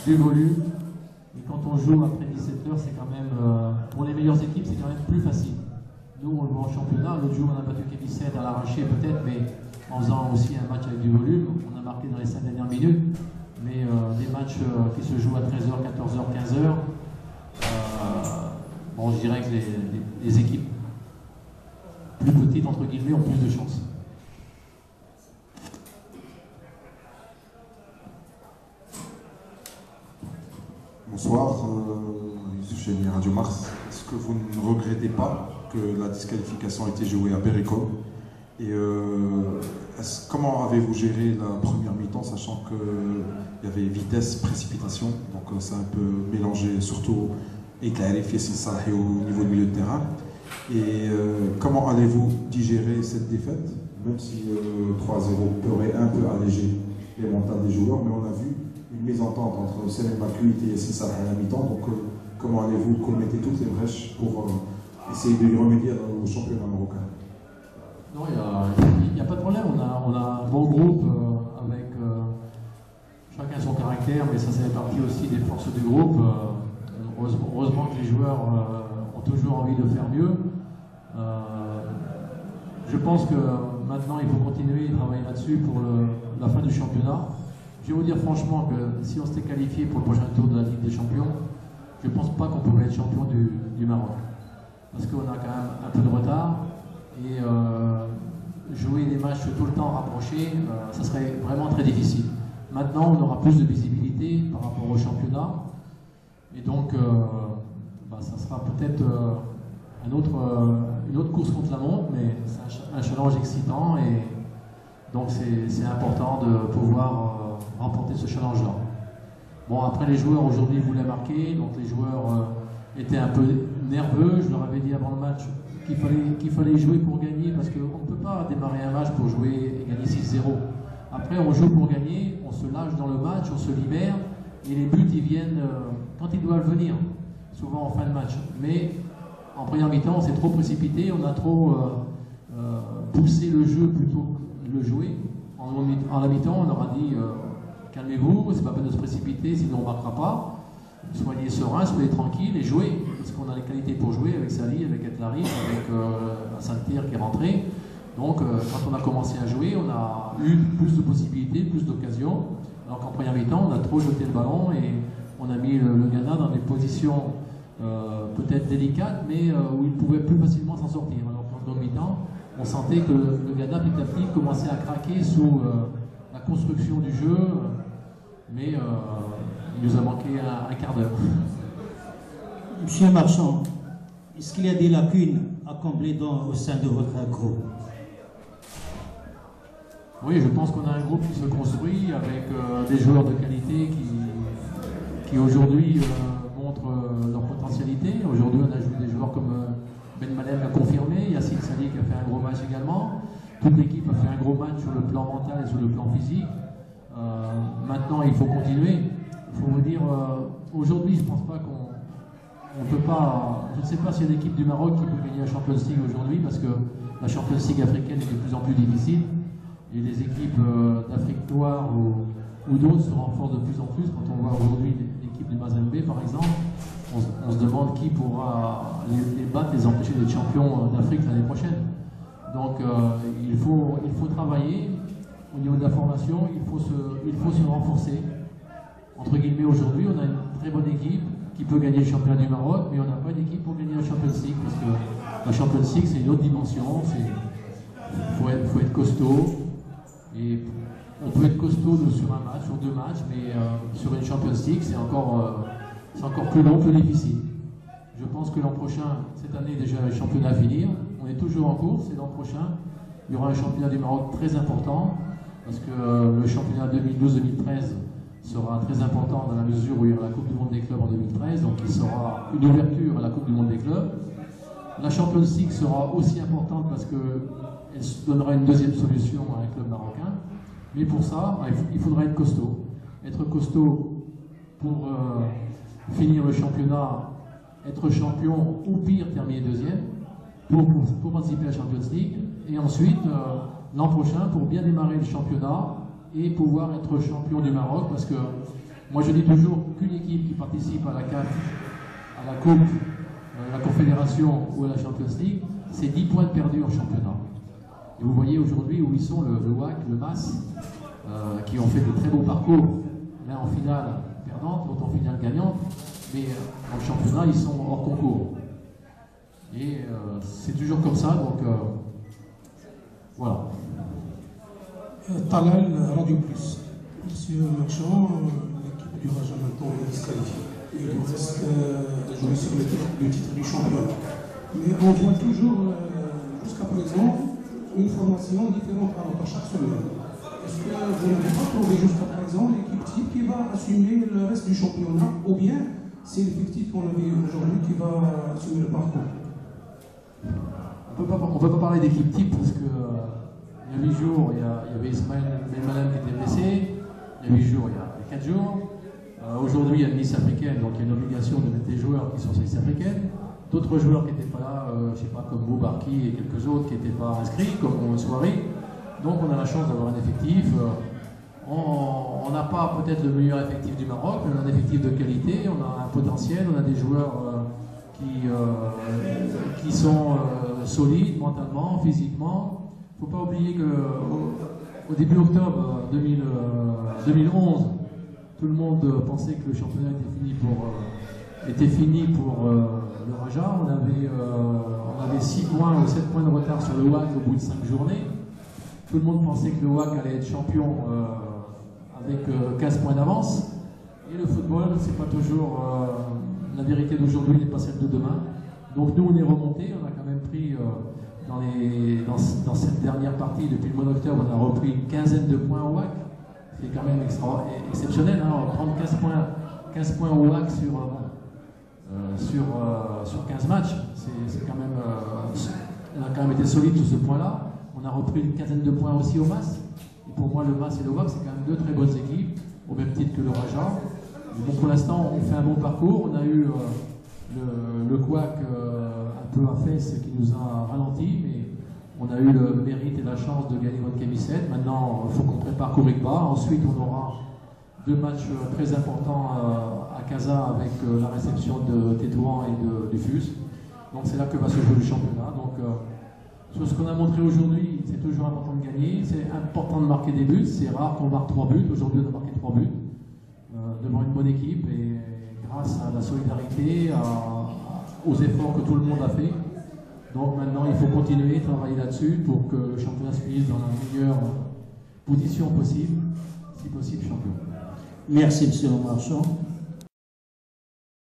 du volume. Et quand on joue après 17 heures, c'est quand même, pour les meilleures équipes, c'est quand même plus facile. Nous, on le voit en championnat. L'autre jour, on a battu Kévicet à l'arraché peut-être, mais en faisant aussi un match avec du volume. On a marqué dans les 5 dernières minutes. Mais des matchs qui se jouent à 13h, 14h, 15h, bon, je dirais que les équipes plus petites, entre guillemets, ont plus de chance. Bonsoir, Youssef Cheni, Radio Mars. Est-ce que vous ne regrettez pas que la disqualification ait été jouée à Berrico? Et comment avez-vous géré la première mi-temps, sachant qu'il y avait vitesse, précipitation, donc c'est un peu mélangé, surtout avec la RFI et au niveau du milieu de terrain. Et comment allez-vous digérer cette défaite, même si 3-0 aurait un peu allégé les mentales des joueurs, mais on a vu une mésentente entre Selim Makuit et Sissa à la mi-temps, donc comment allez-vous commettre toutes les brèches pour essayer de y remédier au championnat marocain? Non, il n'y a pas de problème. On a un bon groupe avec chacun son caractère, mais ça fait partie aussi des forces du groupe. Heureusement que les joueurs ont toujours envie de faire mieux. Je pense que maintenant, il faut continuer à travailler là-dessus pour la fin du championnat. Je vais vous dire franchement que si on s'était qualifié pour le prochain tour de la Ligue des Champions, je ne pense pas qu'on pouvait être champion du Maroc. Parce qu'on a quand même un peu de retard. Et jouer des matchs tout le temps rapprochés, ça serait vraiment très difficile. Maintenant, on aura plus de visibilité par rapport au championnat. Et donc, ça sera peut-être une autre course contre la montre, mais c'est un challenge excitant. Et donc, c'est important de pouvoir remporter ce challenge-là. Bon, après, les joueurs aujourd'hui voulaient marquer, donc les joueurs étaient un peu nerveux. Je leur avais dit avant le match qu'il fallait jouer pour gagner, parce qu'on ne peut pas démarrer un match pour jouer et gagner 6-0. Après, on joue pour gagner, on se lâche dans le match, on se libère, et les buts, ils viennent quand ils doivent venir, souvent en fin de match. Mais en première mi-temps, on s'est trop précipité, on a trop poussé le jeu plutôt que le jouer. En la mi-temps, on leur a dit calmez-vous, c'est pas peine de se précipiter, sinon on ne marquera pas. Soyez serein, soyez tranquille et jouez, parce qu'on a les qualités pour jouer avec Sali, avec Etlari, avec Saint-Pierre qui est rentré. Donc quand on a commencé à jouer, on a eu plus de possibilités, plus d'occasions, alors qu'en première mi-temps, on a trop jeté le ballon et on a mis le Ghana dans des positions peut-être délicates, mais où il pouvait plus facilement s'en sortir. Alors qu'en seconde mi-temps, on sentait que le Ghana petit à petit commençait à craquer sous la construction du jeu, mais il nous a manqué un quart d'heure. Monsieur Marchand, est-ce qu'il y a des lacunes à combler au sein de votre groupe? Oui, je pense qu'on a un groupe qui se construit avec des joueurs de qualité qui aujourd'hui montrent leur potentialité. Aujourd'hui, on a joué des joueurs comme Ben Malem l'a confirmé, Yassine Sali qui a fait un gros match également. Toute l'équipe a fait un gros match sur le plan mental et sur le plan physique. Maintenant, il faut continuer. Il faut vous dire, aujourd'hui, je ne pense pas qu'on peut pas. Je ne sais pas s'il y a une équipe du Maroc qui peut gagner la Champions League aujourd'hui, parce que la Champions League africaine est de plus en plus difficile. Et les équipes d'Afrique noire ou d'autres se renforcent de plus en plus. Quand on voit aujourd'hui l'équipe du Mazembe, par exemple, on se demande qui pourra les battre, les empêcher d'être champions d'Afrique l'année prochaine. Donc il faut travailler au niveau de la formation, il faut se renforcer. Entre guillemets, aujourd'hui, on a une très bonne équipe qui peut gagner le championnat du Maroc, mais on n'a pas d'équipe pour gagner la Champions League, parce que la Champions League, c'est une autre dimension. Il faut être costaud. Et on peut être costaud sur un match, sur deux matchs, mais sur une Champions League, c'est encore plus long, plus difficile. Je pense que l'an prochain, cette année déjà, le championnat à finir. On est toujours en course, et l'an prochain, il y aura un championnat du Maroc très important, parce que le championnat 2012-2013 sera très important dans la mesure où il y aura la Coupe du Monde des clubs en 2013, donc il sera une ouverture à la Coupe du Monde des clubs. La Champions League sera aussi importante parce qu'elle donnera une deuxième solution à un club marocain. Mais pour ça, il faudra être costaud. Être costaud pour finir le championnat, être champion ou pire, terminer deuxième, pour participer à la Champions League. Et ensuite, l'an prochain, pour bien démarrer le championnat et pouvoir être champion du Maroc, parce que Moi je dis toujours qu'une équipe qui participe à la CAF, à la Coupe, à la Confédération ou à la Champions League, c'est 10 points perdus en championnat. Et vous voyez aujourd'hui où ils sont, le WAC, le MAS, qui ont fait de très beaux parcours, l'un en finale perdante, l'autre en finale gagnante, mais en championnat ils sont hors concours. Et c'est toujours comme ça, donc voilà. Talal, Radio Plus. Monsieur Marchand, l'équipe du Raja maintenant est disqualifiée. Il nous reste jouer sur le titre du championnat. Mais on voit toujours, jusqu'à présent, une formation différente à chaque semaine. Est-ce que vous n'avez pas trouvé jusqu'à présent l'équipe type qui va assumer le reste du championnat, ou bien c'est l'effectif qu'on a vu aujourd'hui qui va assumer le parcours? On ne peut pas parler d'équipe type parce que il y a 8 jours, il y avait Ismaël Benmalem qui était blessé. Il y a 8 jours, il y a 4 jours. Aujourd'hui, il y a une liste africaine, donc il y a une obligation de mettre des joueurs qui sont sur la liste africaine. D'autres joueurs qui n'étaient pas là, je ne sais pas, comme Boubarki et quelques autres qui n'étaient pas inscrits, comme Soirée. Donc on a la chance d'avoir un effectif. On n'a pas peut-être le meilleur effectif du Maroc, mais on a un effectif de qualité, on a un potentiel, on a des joueurs qui sont solides mentalement, physiquement. Il ne faut pas oublier qu'au début octobre 2011, tout le monde pensait que le championnat était fini pour le Raja. On avait 6 points ou 7 points de retard sur le WAC au bout de 5 journées. Tout le monde pensait que le WAC allait être champion avec 15 points d'avance. Et le football, c'est pas toujours la vérité d'aujourd'hui n'est pas celle de demain. Donc nous, on est remonté, on a quand même pris dans cette dernière partie, depuis le mois d'octobre, on a repris une quinzaine de points au WAC. C'est quand même exceptionnel, hein, prendre 15 points au WAC sur 15 matchs. C'est quand même, on a quand même été solide sur ce point-là. On a repris une quinzaine de points aussi au MAS. Et pour moi, le MAS et le WAC, c'est quand même 2 très bonnes équipes, au même titre que le Raja. Donc pour l'instant, on fait un bon parcours. On a eu le couac un peu à fesses qui nous a ralenti, mais on a eu le mérite et la chance de gagner contre Kémisset. Maintenant, il faut qu'on prépare Kourikba. Ensuite, on aura 2 matchs très importants à Casa avec la réception de Tétouan et du FUS. Donc c'est là que va se jouer le championnat. Donc sur ce qu'on a montré aujourd'hui, c'est toujours important de gagner. C'est important de marquer des buts. C'est rare qu'on marque 3 buts. Aujourd'hui, on a marqué 3 buts devant une bonne équipe et grâce à la solidarité, aux efforts que tout le monde a fait. Donc maintenant, il faut continuer, travailler là-dessus pour que le championnat se finisse dans la meilleure position possible, si possible champion. Merci, M. Marchand.